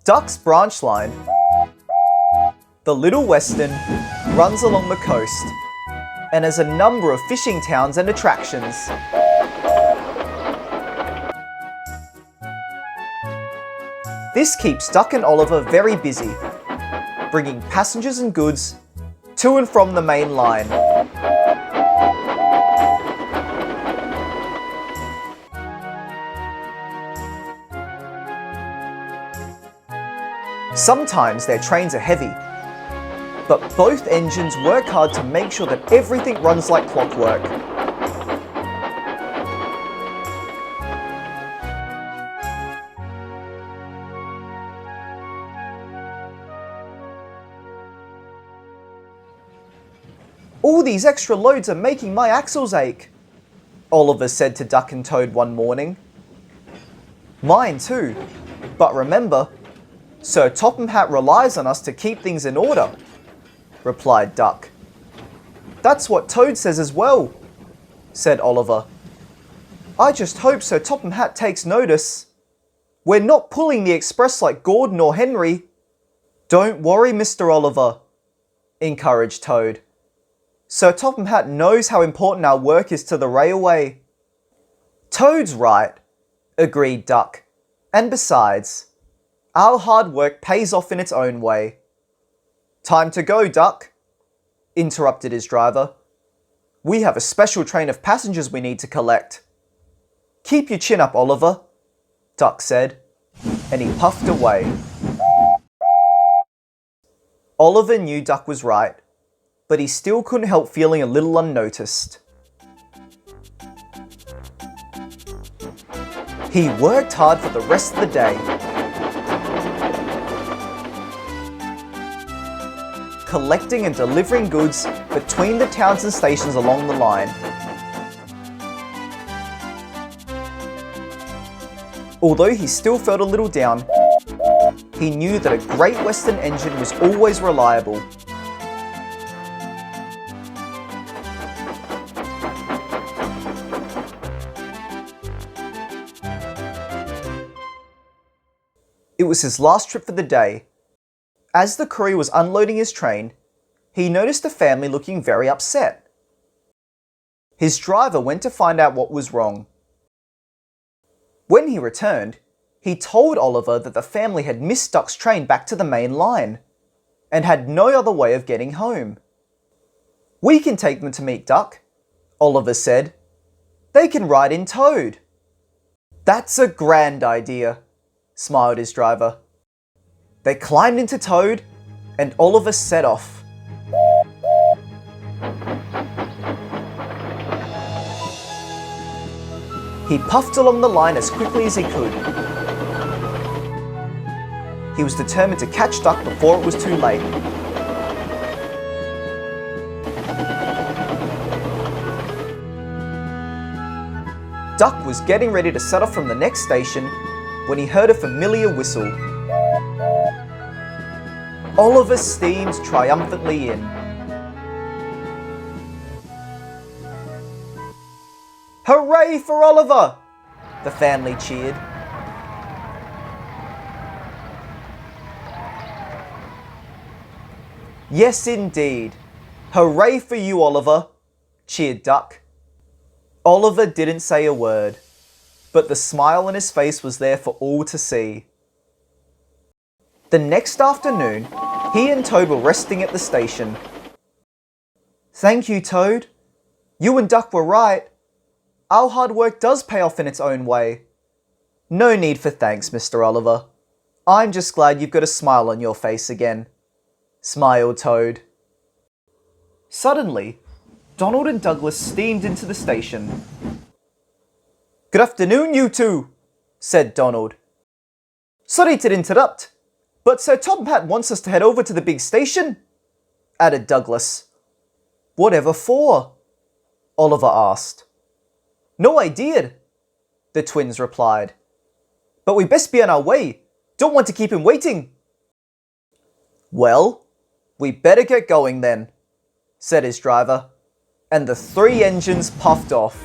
Duck's branch line, the Little Western, runs along the coast and has a number of fishing towns and attractions. This keeps Duck and Oliver very busy, bringing passengers and goods to and from the main line. Sometimes their trains are heavy, but both engines work hard to make sure that everything runs like clockwork. All these extra loads are making my axles ache, Oliver said to Duck and Toad one morning. Mine too, but remember, Sir Topham Hatt relies on us to keep things in order, replied Duck. That's what Toad says as well, said Oliver. I just hope Sir Topham Hatt takes notice. We're not pulling the express like Gordon or Henry. Don't worry, Mr. Oliver, encouraged Toad. Sir Topham Hatt knows how important our work is to the railway. Toad's right, agreed Duck. And besides, our hard work pays off in its own way. Time to go, Duck, interrupted his driver. We have a special train of passengers we need to collect. Keep your chin up, Oliver, Duck said, and he puffed away. Oliver knew Duck was right, but he still couldn't help feeling a little unnoticed. He worked hard for the rest of the day, collecting and delivering goods between the towns and stations along the line. Although he still felt a little down, he knew that a Great Western engine was always reliable. It was his last trip for the day. As the courier was unloading his train, he noticed a family looking very upset. His driver went to find out what was wrong. When he returned, he told Oliver that the family had missed Duck's train back to the main line and had no other way of getting home. We can take them to meet Duck, Oliver said. They can ride in Toad. That's a grand idea, smiled his driver. They climbed into Toad, and Oliver set off. He puffed along the line as quickly as he could. He was determined to catch Duck before it was too late. Duck was getting ready to set off from the next station when he heard a familiar whistle. Oliver steamed triumphantly in. Hooray for Oliver! The family cheered. Yes, indeed. Hooray for you, Oliver, cheered Duck. Oliver didn't say a word, but the smile on his face was there for all to see. The next afternoon, he and Toad were resting at the station. Thank you, Toad. You and Duck were right. Our hard work does pay off in its own way. No need for thanks, Mr. Oliver. I'm just glad you've got a smile on your face again, smiled Toad. Suddenly, Donald and Douglas steamed into the station. Good afternoon, you two, said Donald. Sorry to interrupt, but Sir Topham Hatt wants us to head over to the big station, added Douglas. Whatever for? Oliver asked. No idea, the twins replied. But we best be on our way. Don't want to keep him waiting. Well, we better get going then, said his driver, and the three engines puffed off.